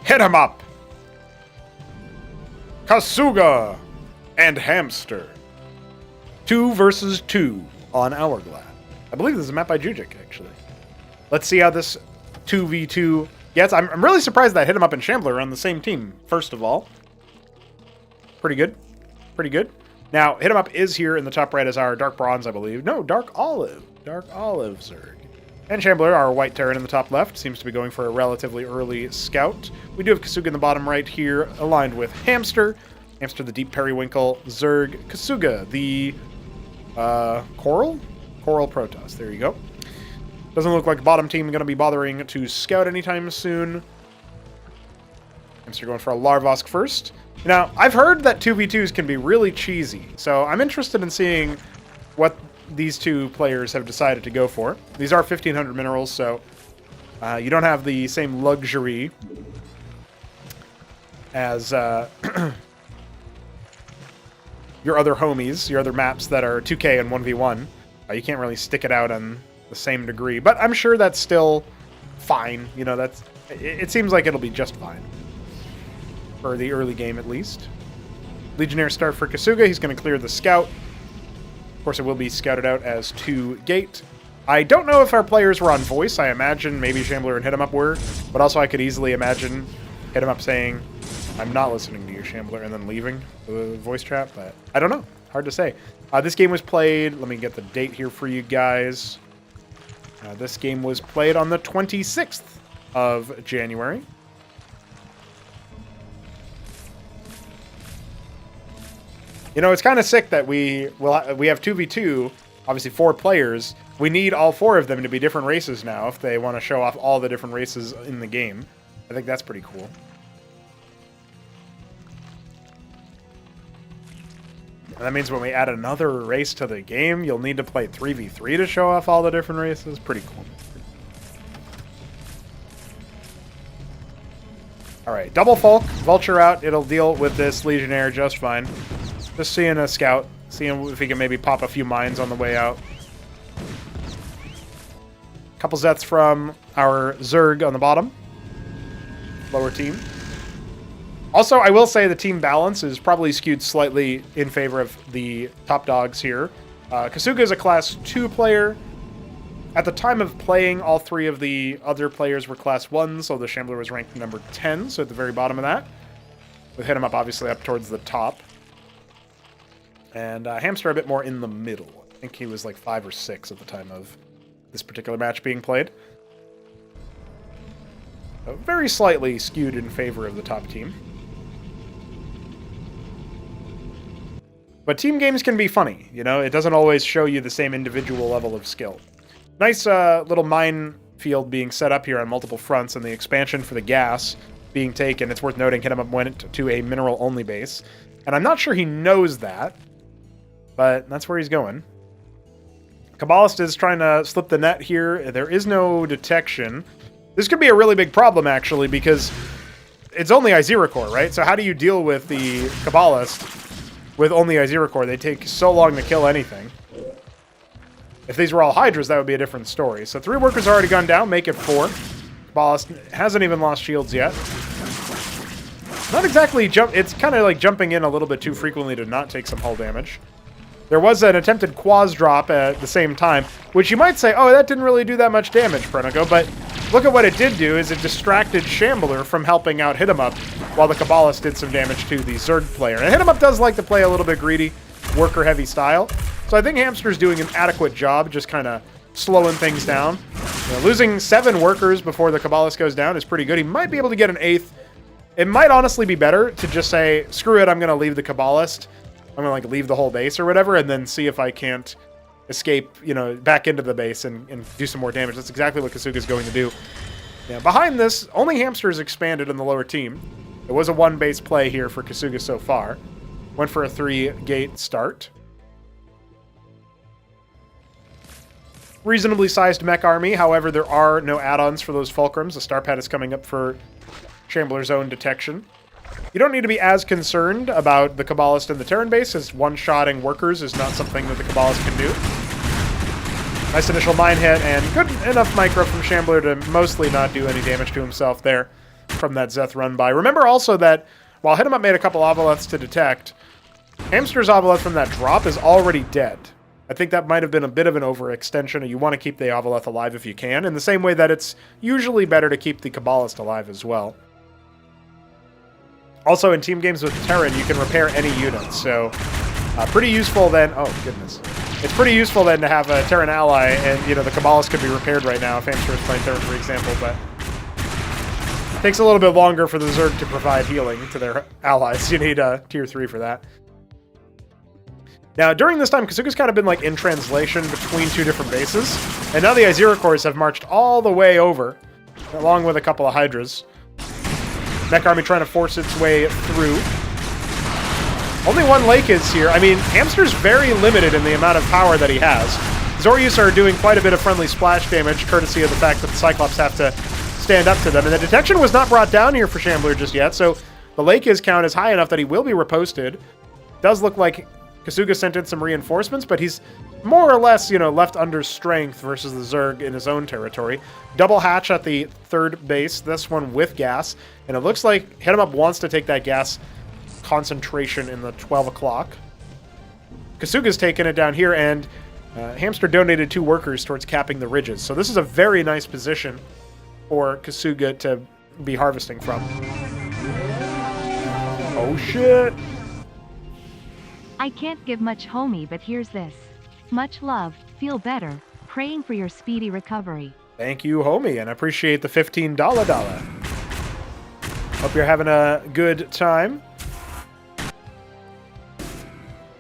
HitEmUp, Kasuga, and Hamster. 2 versus 2 on Hourglass. I believe this is a map by Jujic, actually. Let's see how this 2v2 gets. I'm really surprised that HitEmUp and Shambler are on the same team, first of all. Pretty good. Pretty good. Now, HitEmUp is here in the top right as our Dark Bronze, I believe. No, Dark Olive. Dark Olive Zerg. And Shambler, our White Terran in the top left, seems to be going for a relatively early scout. We do have Kasuga in the bottom right here, aligned with Hamster. Hamster, the Deep Periwinkle Zerg. Kasuga, the Coral Protoss. There you go. Doesn't look like the bottom team going to be bothering to scout anytime soon. Hamster going for a Larvosk first. Now, I've heard that 2v2s can be really cheesy, so I'm interested in seeing what these two players have decided to go for. These are 1,500 minerals, so you don't have the same luxury as your other homies, your other maps that are 2K and 1v1. You can't really stick it out on the same degree, but I'm sure that's still fine. You know, it seems like it'll be just fine. For the early game, at least. Legionnaire start for Kasuga. He's going to clear the scout. Of course, it will be scouted out as 2 gate. I don't know if our players were on voice. I imagine maybe Shambler and HitEmUp were, but also I could easily imagine HitEmUp saying, "I'm not listening to you, Shambler," and then leaving the voice chat, but I don't know. Hard to say. This game was played, let me get the date here for you guys. This game was played on the 26th of January. You know, it's kind of sick that we have 2v2, obviously 4 players. We need all 4 of them to be different races now if they want to show off all the different races in the game. I think that's pretty cool. And that means when we add another race to the game, you'll need to play 3v3 to show off all the different races. Pretty cool. Alright, double Folk, Vulture out. It'll deal with this Legionnaire just fine. Just seeing a scout, seeing if he can maybe pop a few mines on the way out. Couple Zets from our Zerg on the bottom. Lower team. Also, I will say the team balance is probably skewed slightly in favor of the top dogs here. Kasuga is a Class 2 player. At the time of playing, all 3 of the other players were Class 1, so the Shambler was ranked number 10, so at the very bottom of that. With HitEmUp obviously up towards the top. And Hamster a bit more in the middle. I think he was like 5 or 6 at the time of this particular match being played. Very slightly skewed in favor of the top team. But team games can be funny, you know? It doesn't always show you the same individual level of skill. Nice little minefield being set up here on multiple fronts, and the expansion for the gas being taken. It's worth noting HitEmUp went to a mineral-only base. And I'm not sure he knows that, but that's where he's going. Kabbalist is trying to slip the net here. There is no detection. This could be a really big problem, actually, because it's only Iziracore, right? So how do you deal with the Kabbalist with only Iziracore? They take so long to kill anything. If these were all Hydras, that would be a different story. So 3 workers already gone down, make it 4. Kabbalist hasn't even lost shields yet. Not exactly it's kind of like jumping in a little bit too frequently to not take some hull damage. There was an attempted Quaz drop at the same time, which you might say, oh, that didn't really do that much damage, Prenico, but look at what it did do is it distracted Shambler from helping out HitEmUp while the Kabbalist did some damage to the Zerg player. And HitEmUp does like to play a little bit greedy, worker-heavy style, so I think Hamster's doing an adequate job just kind of slowing things down. You know, losing 7 workers before the Kabbalist goes down is pretty good. He might be able to get an 8th. It might honestly be better to just say, screw it, I'm going to leave the Kabbalist. I'm going to like leave the whole base or whatever, and then see if I can't escape, you know, back into the base and do some more damage. That's exactly what Kasuga's going to do. Yeah, behind this, only Hamster is expanded in the lower team. It was a 1-base play here for Kasuga so far. Went for a 3-gate start. Reasonably sized mech army, however, there are no add-ons for those fulcrums. The star pad is coming up for Shambler's own detection. You don't need to be as concerned about the Kabbalist and the Terran base, as one-shotting workers is not something that the Kabbalist can do. Nice initial mine hit, and good enough micro from Shambler to mostly not do any damage to himself there. from that Zeth run by. Remember also that while HitEmUp made a couple Ovoleths to detect, Hamster's Ovoleth from that drop is already dead. I think that might have been a bit of an overextension. You want to keep the Ovoleth alive if you can, in the same way that it's usually better to keep the Kabbalist alive as well. Also, in team games with Terran, you can repair any units, so pretty useful then. Oh, goodness. It's pretty useful then to have a Terran ally, and, you know, the Kabbalist could be repaired right now if Hamster is playing Terran, for example, but it takes a little bit longer for the Zerg to provide healing to their allies. You need a tier 3 for that. Now, during this time, Kasuga's kind of been, like, in translation between two different bases, and now the Izira cores have marched all the way over, along with a couple of Hydras. Mech Army trying to force its way through. Only one Lake is here. I mean, Hamster's very limited in the amount of power that he has. Zoryus are doing quite a bit of friendly splash damage, courtesy of the fact that the Cyclops have to stand up to them. And the detection was not brought down here for Shambler just yet, so the Lake is count is high enough that he will be reposted. Does look like Kasuga sent in some reinforcements, but he's more or less, you know, left under strength versus the Zerg in his own territory. Double hatch at the third base, this one with gas, and it looks like HitEmUp wants to take that gas concentration in the 12 o'clock. Kasuga's taken it down here, and Hamster donated 2 workers towards capping the ridges. So this is a very nice position for Kasuga to be harvesting from. Oh shit! I can't give much, homie, but here's this. Much love, feel better, praying for your speedy recovery. Thank you, homie, and I appreciate the $15 dollar. Hope you're having a good time.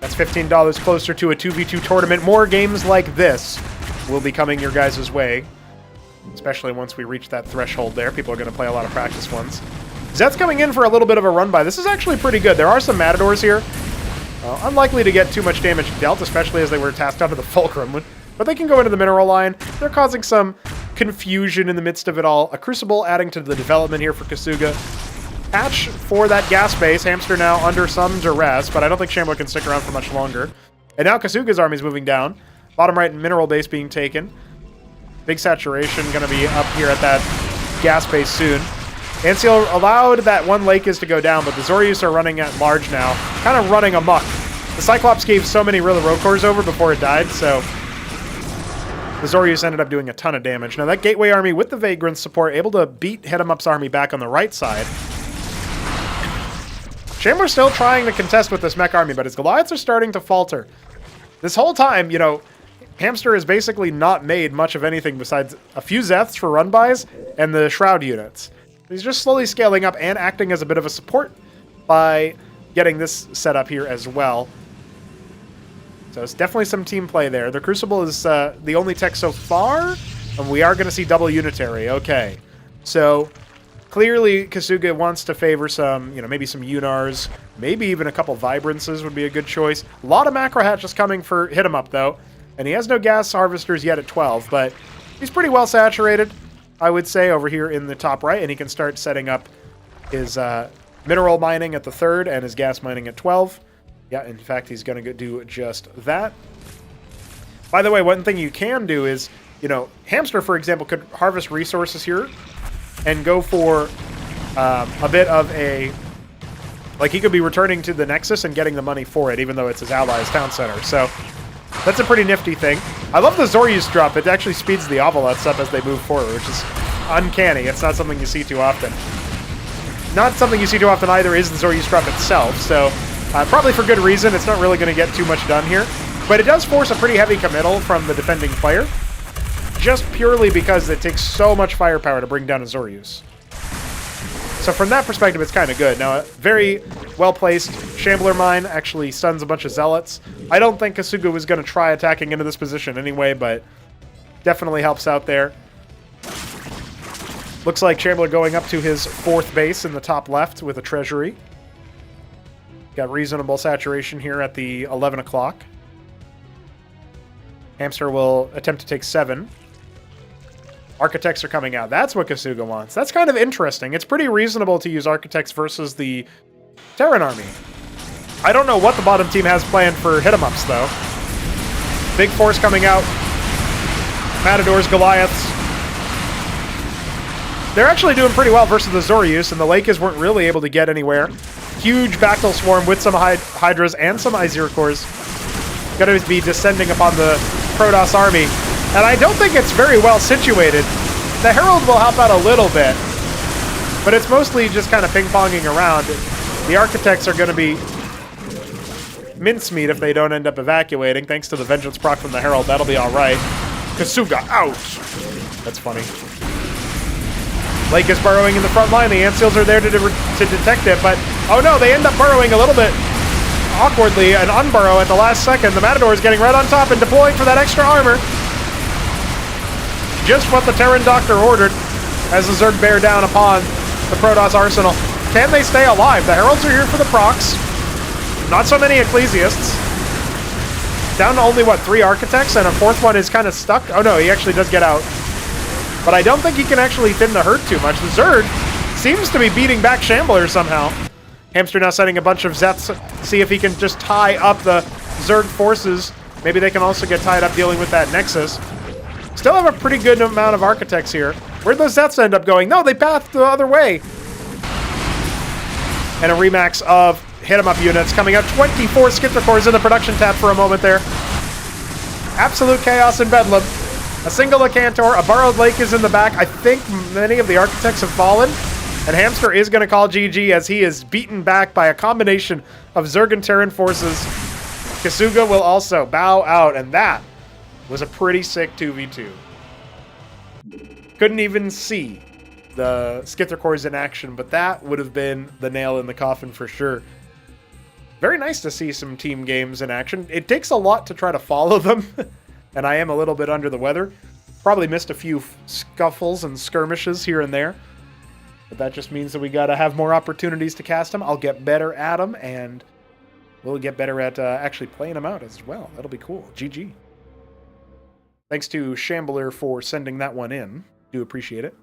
That's $15 closer to a 2v2 tournament. More games like this will be coming your guys' way, especially once we reach that threshold there. People are going to play a lot of practice ones. Zet's coming in for a little bit of a run by. This is actually pretty good. There are some Matadors here. Unlikely to get too much damage dealt, especially as they were tasked onto the Fulcrum. But they can go into the mineral line. They're causing some confusion in the midst of it all. A Crucible adding to the development here for Kasuga. Patch for that gas base. Hamster now under some duress, but I don't think Shambler can stick around for much longer. And now Kasuga's army's moving down. Bottom right mineral base being taken. Big saturation going to be up here at that gas base soon. Anseal allowed that one Lake is to go down, but the Zoryus are running at large now, kind of running amok. The Cyclops gave so many Rilla Rokors over before it died, so the Zoryus ended up doing a ton of damage. Now that Gateway army with the Vagrant support able to beat HitEmUp's army back on the right side. Shambler's still trying to contest with this mech army, but his Goliaths are starting to falter. This whole time, you know, Hamster has basically not made much of anything besides a few Zeths for run-bys and the Shroud units. He's just slowly scaling up and acting as a bit of a support by getting this set up here as well. So it's definitely some team play there. The Crucible is the only tech so far, and we are going to see double Unitary. Okay, so clearly Kasuga wants to favor some, you know, maybe some Unars, maybe even a couple Vibrances would be a good choice. A lot of macro hatches coming for HitEmUp though, and he has no gas harvesters yet at 12, but he's pretty well saturated, I would say, over here in the top right, and he can start setting up his mineral mining at the 3rd and his gas mining at 12. Yeah, in fact, he's going to do just that. By the way, one thing you can do is, you know, Hamster, for example, could harvest resources here and go for a bit of a... Like, he could be returning to the Nexus and getting the money for it, even though it's his ally's town center. So that's a pretty nifty thing. I love the Zoryus drop. It actually speeds the Ovoleths up as they move forward, which is uncanny. It's not something you see too often. Not something you see too often either is the Zoryus drop itself, so probably for good reason. It's not really going to get too much done here. But it does force a pretty heavy committal from the defending player, just purely because it takes so much firepower to bring down a Zoryus. So from that perspective, it's kind of good. Now, a very well-placed Shambler mine actually stuns a bunch of Zealots. I don't think Kasuga was going to try attacking into this position anyway, but definitely helps out there. Looks like Shambler going up to his 4th base in the top left with a treasury. Got reasonable saturation here at the 11 o'clock. Hamster will attempt to take 7. Architects are coming out. That's what Kasuga wants. That's kind of interesting. It's pretty reasonable to use Architects versus the Terran army. I don't know what the bottom team has planned for HitEmUps, though. Big force coming out. Matadors, Goliaths. they're actually doing pretty well versus the Zoryus, and the Lakers weren't really able to get anywhere. Huge Bactyl Swarm with some Hydras and some Izircors. Going to be descending upon the Protoss army. And I don't think it's very well situated. The Herald will help out a little bit, but it's mostly just kind of ping-ponging around. The Architects are going to be mincemeat if they don't end up evacuating. Thanks to the Vengeance proc from the Herald, that'll be all right. Kasuga out! That's funny. Lake is burrowing in the front line. The Ant Seals are there to detect it, but oh no, they end up burrowing a little bit awkwardly and unburrow at the last second. The Matador is getting right on top and deploying for that extra armor. Just what the Terran Doctor ordered as the Zerg bear down upon the Protoss arsenal. Can they stay alive? The Heralds are here for the procs. Not so many Ecclesiasts. Down to only, what, 3 Architects, and a 4th one is kind of stuck? Oh no, he actually does get out. But I don't think he can actually thin the herd too much. The Zerg seems to be beating back Shambler somehow. Hamster now sending a bunch of Zets, see if he can just tie up the Zerg forces. Maybe they can also get tied up dealing with that Nexus. Still have a pretty good amount of Architects here. Where'd those Zets end up going? No, they pathed the other way. And a remax of HitEmUp units coming out. 24 Skittercores in the production tab for a moment there. Absolute chaos in Bedlam. A single Acantor, a burrowed Lake is in the back. I think many of the Architects have fallen. And Hamster is going to call GG as he is beaten back by a combination of Zerg and Terran forces. Kasuga will also bow out, and that was a pretty sick 2v2. Couldn't even see the Skittercores in action, but that would have been the nail in the coffin for sure. Very nice to see some team games in action. It takes a lot to try to follow them, and I am a little bit under the weather. Probably missed a few scuffles and skirmishes here and there, but that just means that we got to have more opportunities to cast them. I'll get better at them, and we'll get better at actually playing them out as well. That'll be cool. GG. Thanks to Shambler for sending that one in. Do appreciate it.